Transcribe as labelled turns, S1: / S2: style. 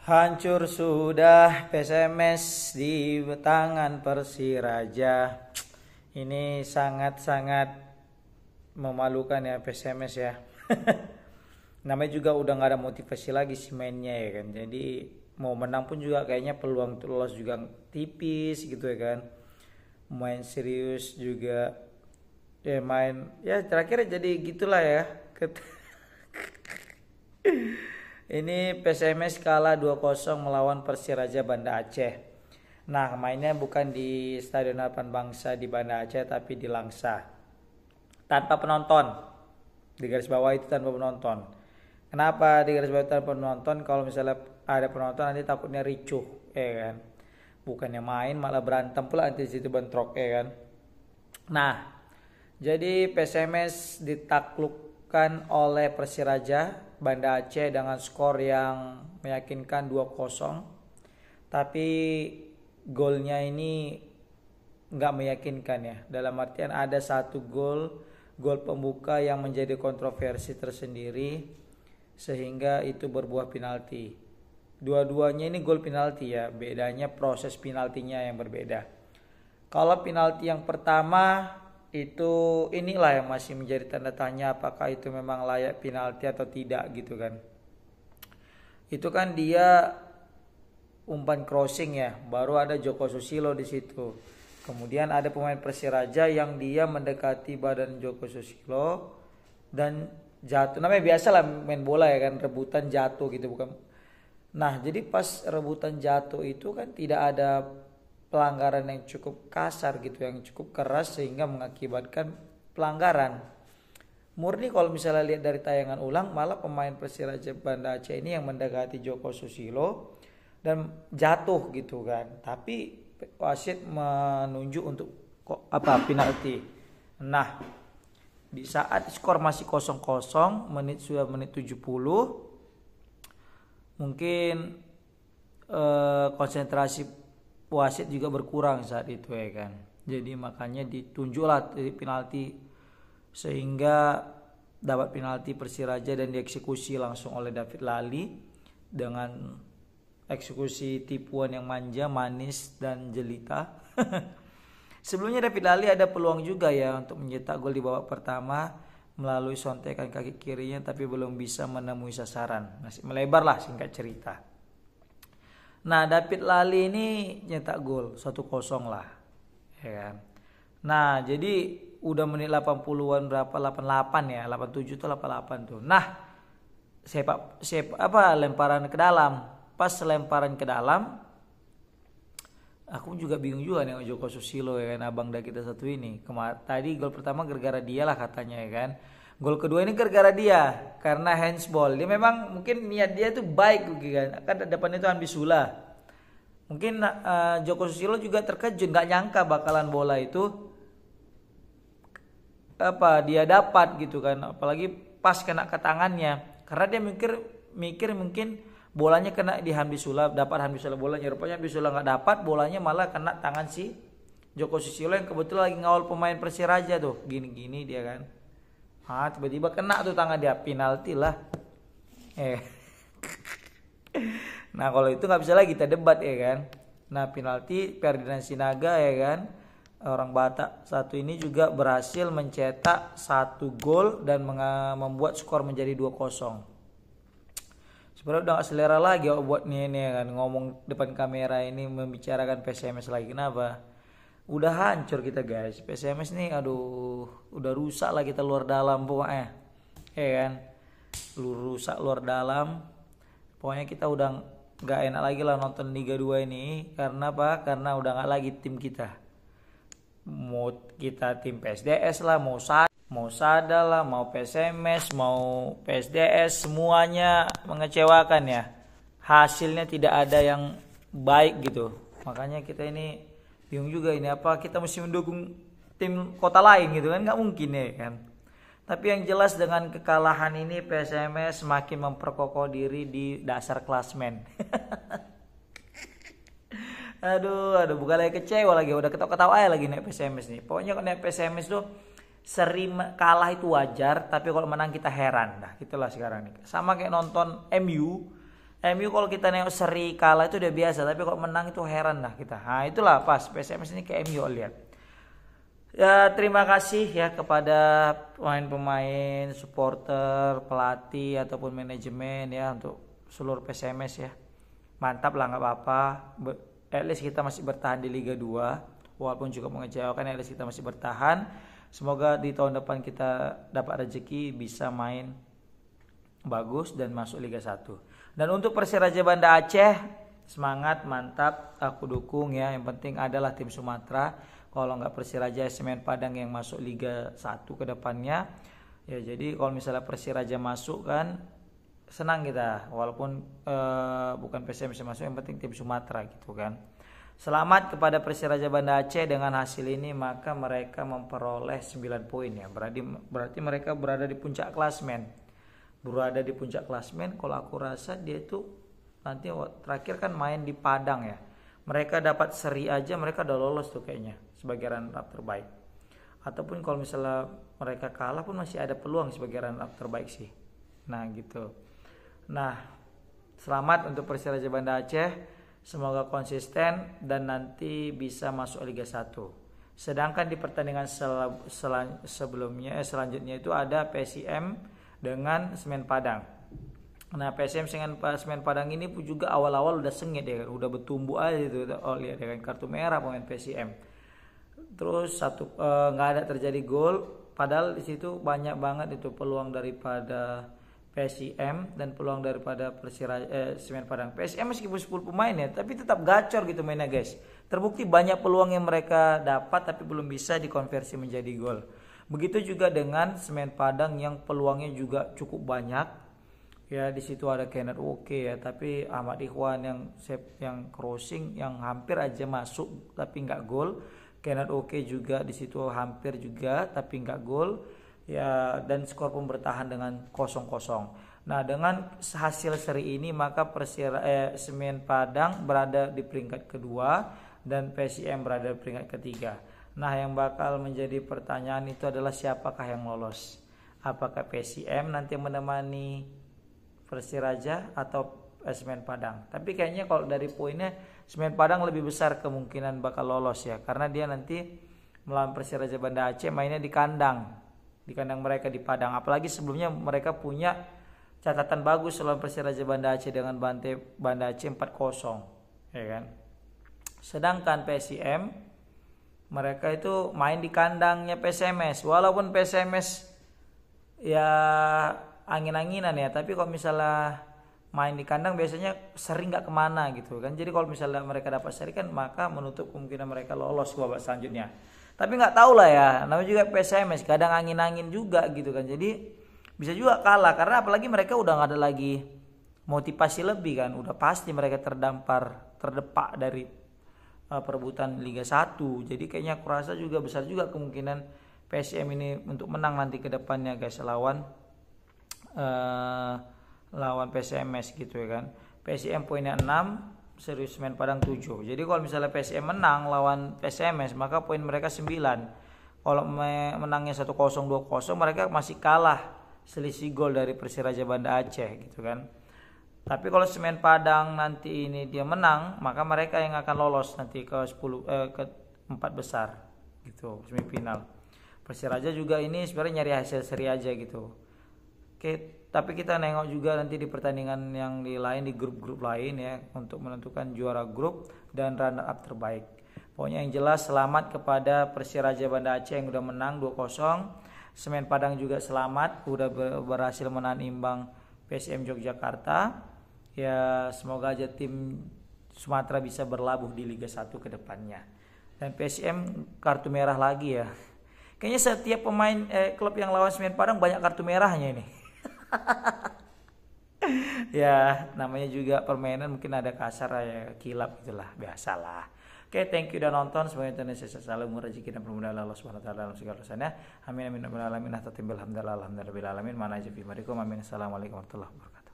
S1: Hancur sudah PSMS di tangan Persiraja. Ini sangat-sangat memalukan ya PSMS ya. Namanya juga udah gak ada motivasi lagi si mainnya ya kan. Jadi mau menang pun juga kayaknya peluang lolos juga tipis gitu ya kan. Main serius juga ya main ya terakhir jadi gitulah ya. Ini PSMS kalah 2-0 melawan Persiraja Banda Aceh. Nah, mainnya bukan di Stadion Harapan Bangsa di Banda Aceh tapi di Langsa. Tanpa penonton. Di garis bawah itu tanpa penonton. Kenapa di garis bawah tanpa penonton? Kalau misalnya ada penonton nanti takutnya ricuh, ya kan. Bukannya main malah berantem pula nanti situ bentrok, ya kan. Nah, jadi PSMS ditaklukkan oleh Persiraja Banda Aceh dengan skor yang meyakinkan 2-0. Tapi golnya ini nggak meyakinkan ya. Dalam artian ada satu gol pembuka yang menjadi kontroversi tersendiri sehingga itu berbuah penalti. Dua-duanya ini gol penalti ya. Bedanya proses penaltinya yang berbeda. Kalau penalti yang pertama itu inilah yang masih menjadi tanda tanya apakah itu memang layak penalti atau tidak gitu kan. Itu kan dia umpan crossing ya, baru ada Joko Susilo di situ. Kemudian ada pemain Persiraja yang dia mendekati badan Joko Susilo dan jatuh. Namanya biasa lah main bola ya kan, rebutan jatuh gitu bukan. Nah, jadi pas rebutan jatuh itu kan tidak ada pelanggaran yang cukup kasar gitu, yang cukup keras sehingga mengakibatkan pelanggaran. Murni kalau misalnya lihat dari tayangan ulang malah pemain Persiraja Banda Aceh ini yang mendekati Joko Susilo dan jatuh gitu kan. Tapi wasit menunjuk untuk penalti. Nah, di saat skor masih 0-0, sudah menit 70, mungkin konsentrasi wasit juga berkurang saat itu ya kan. Jadi makanya ditunjuklah penalti sehingga dapat penalti Persiraja dan dieksekusi langsung oleh David Lali dengan eksekusi tipuan yang manja, manis dan jelita. Sebelumnya David Lali ada peluang juga ya untuk mencetak gol di babak pertama melalui sontekan kaki kirinya tapi belum bisa menemui sasaran. Masih melebar lah singkat cerita. Nah, David Lali ini nyetak gol 1-0 lah. Ya kan? Nah, jadi udah menit 80-an berapa? 88 ya, 87 tuh 88 tuh. Nah, lemparan ke dalam. Pas lemparan ke dalam, aku juga bingung juga nih Joko Susilo ya kan, abang dah kita satu ini. Tadi gol pertama gara-gara dia lah katanya ya kan. Gol kedua ini gara-gara dia karena handsball. Dia memang mungkin niat dia itu baik kan. Kan depan itu Ambisula. Mungkin Joko Susilo juga terkejut, nggak nyangka bakalan bola itu dia dapat gitu kan. Apalagi pas kena ke tangannya. Karena dia mikir mungkin bolanya kena di Ambisula, dapat Ambisula bolanya. Rupanya Ambisula nggak dapat, bolanya malah kena tangan si Joko Susilo yang kebetulan lagi ngawal pemain Persiraja tuh. Gini-gini dia kan. Tiba-tiba kena tuh tangan dia, penalti lah. Nah kalau itu nggak bisa lagi kita debat ya kan. Nah penalti Ferdinand Sinaga ya kan, orang Batak satu ini juga berhasil mencetak satu gol dan membuat skor menjadi 2-0. Sebenarnya udah gak selera lagi buat ini kan, ngomong depan kamera ini membicarakan PSMS lagi. Kenapa? Udah hancur kita guys. PSMS nih udah rusak lah kita luar dalam pokoknya. Ya kan? Rusak luar dalam. Pokoknya kita udah gak enak lagi lah nonton Liga 2 ini. Karena apa? Karena udah gak lagi tim kita. Mau kita tim PSDS lah, mau Sada lah, mau PSMS, mau PSDS, semuanya mengecewakan ya. Hasilnya tidak ada yang baik gitu. Makanya kita ini bingung juga ini apa kita mesti mendukung tim kota lain gitu kan, nggak mungkin ya kan. Tapi yang jelas dengan kekalahan ini PSMS semakin memperkokoh diri di dasar klasmen. aduh bukan lagi kecewa lagi, udah ketawa-ketawa aja lagi naik PSMS nih. Pokoknya kalau naik PSMS tuh sering kalah itu wajar, tapi kalau menang kita heran. Nah, gitulah sekarang nih. Sama kayak nonton MU MU kalau kita nengok seri kalah itu udah biasa, tapi kalau menang itu heran lah kita. Nah itulah pas PSMS ini ke MU lihat. Ya terima kasih ya kepada pemain-pemain, supporter, pelatih ataupun manajemen ya untuk seluruh PSMS ya. Mantap lah, nggak apa-apa. At least kita masih bertahan di Liga 2 walaupun juga mengecewakan, at least kita masih bertahan. Semoga di tahun depan kita dapat rezeki bisa main bagus dan masuk Liga 1. Dan untuk Persiraja Banda Aceh, semangat, mantap, aku dukung ya. Yang penting adalah tim Sumatera. Kalau nggak Persiraja, Semen Padang yang masuk Liga 1 ke depannya. Ya jadi kalau misalnya Persiraja masuk kan senang kita. Walaupun bukan PSM bisa masuk, yang penting tim Sumatera gitu kan. Selamat kepada Persiraja Banda Aceh dengan hasil ini, maka mereka memperoleh 9 poin ya. Berarti mereka berada di puncak klasmen. Berada di puncak klasmen. Kalau aku rasa dia itu nanti terakhir kan main di Padang ya. Mereka dapat seri aja mereka udah lolos tuh kayaknya sebagai runner-up terbaik. Ataupun kalau misalnya mereka kalah pun masih ada peluang sebagai runner-up terbaik sih. Nah gitu. Nah selamat untuk Persiraja Banda Aceh. Semoga konsisten dan nanti bisa masuk Liga 1. Sedangkan di pertandingan selanjutnya itu ada PSIM dengan Semen Padang. Nah PSM dengan Semen Padang ini pun juga awal-awal udah sengit ya, udah bertumbuh aja itu. Oh lihat dengan kartu merah pemain PSM. Terus nggak ada terjadi gol, padahal di situ banyak banget itu peluang daripada PSM dan peluang daripada Semen Padang. PSM meskipun 10 pemain ya, tapi tetap gacor gitu mainnya guys. Terbukti banyak peluang yang mereka dapat tapi belum bisa dikonversi menjadi gol. Begitu juga dengan Semen Padang yang peluangnya juga cukup banyak. Ya di situ ada Kenneth Oke ya, tapi Ahmad Ikhwan yang crossing yang hampir aja masuk tapi nggak gol. Kenneth Oke juga di situ hampir juga tapi nggak gol. Ya dan skor pun bertahan dengan 0-0. Nah dengan hasil seri ini maka Semen Padang berada di peringkat kedua dan PSIM berada di peringkat ketiga. Nah yang bakal menjadi pertanyaan itu adalah siapakah yang lolos. Apakah PSIM nanti menemani Persiraja atau Semen Padang. Tapi kayaknya kalau dari poinnya Semen Padang lebih besar kemungkinan bakal lolos ya. Karena dia nanti melawan Persiraja Banda Aceh mainnya di kandang. Di kandang mereka di Padang. Apalagi sebelumnya mereka punya catatan bagus melawan Persiraja Banda Aceh dengan Banda Aceh 4-0. Ya kan. Sedangkan PSIM mereka itu main di kandangnya PSMS. Walaupun PSMS ya angin-anginan ya, tapi kalau misalnya main di kandang biasanya sering nggak kemana gitu kan. Jadi kalau misalnya mereka dapat seri kan maka menutup kemungkinan mereka lolos ke babak selanjutnya. Tapi nggak tahu lah ya, namanya juga PSMS kadang angin-angin juga gitu kan. Jadi bisa juga kalah karena apalagi mereka udah nggak ada lagi motivasi lebih kan. Udah pasti mereka terdepak dari perebutan Liga 1. Jadi kayaknya aku rasa juga besar juga kemungkinan PSM ini untuk menang nanti ke depannya guys lawan PSMS gitu ya kan. PSM poinnya 6, serius Semen Padang 7. Jadi kalau misalnya PSM menang lawan PSMS maka poin mereka 9. Kalau menangnya 1-0 2-0 mereka masih kalah selisih gol dari Persiraja Banda Aceh gitu kan. Tapi kalau Semen Padang nanti ini dia menang, maka mereka yang akan lolos nanti ke 4 besar gitu, semifinal. Persiraja juga ini sebenarnya nyari hasil seri aja gitu. Oke, tapi kita nengok juga nanti di pertandingan yang lain di grup-grup lain ya untuk menentukan juara grup dan runner up terbaik. Pokoknya yang jelas selamat kepada Persiraja Banda Aceh yang udah menang 2-0. Semen Padang juga selamat udah berhasil menahan imbang PSM Yogyakarta. Ya semoga aja tim Sumatera bisa berlabuh di Liga 1 ke depannya. Dan PSM kartu merah lagi ya. Kayaknya setiap pemain klub yang lawan Semen Padang banyak kartu merahnya ini. Ya namanya juga permainan mungkin ada kasar ya, kilap gitulah, biasalah. Oke, thank you udah nonton. Semoga Indonesia selalu murah rezeki dan permudahan Allah Subhanahu wa taala dalam segala urusannya. Amin amin amin alamin. Alhamdulillah. Mana aja fi marikum. Amin. Assalamualaikum warahmatullahi wabarakatuh.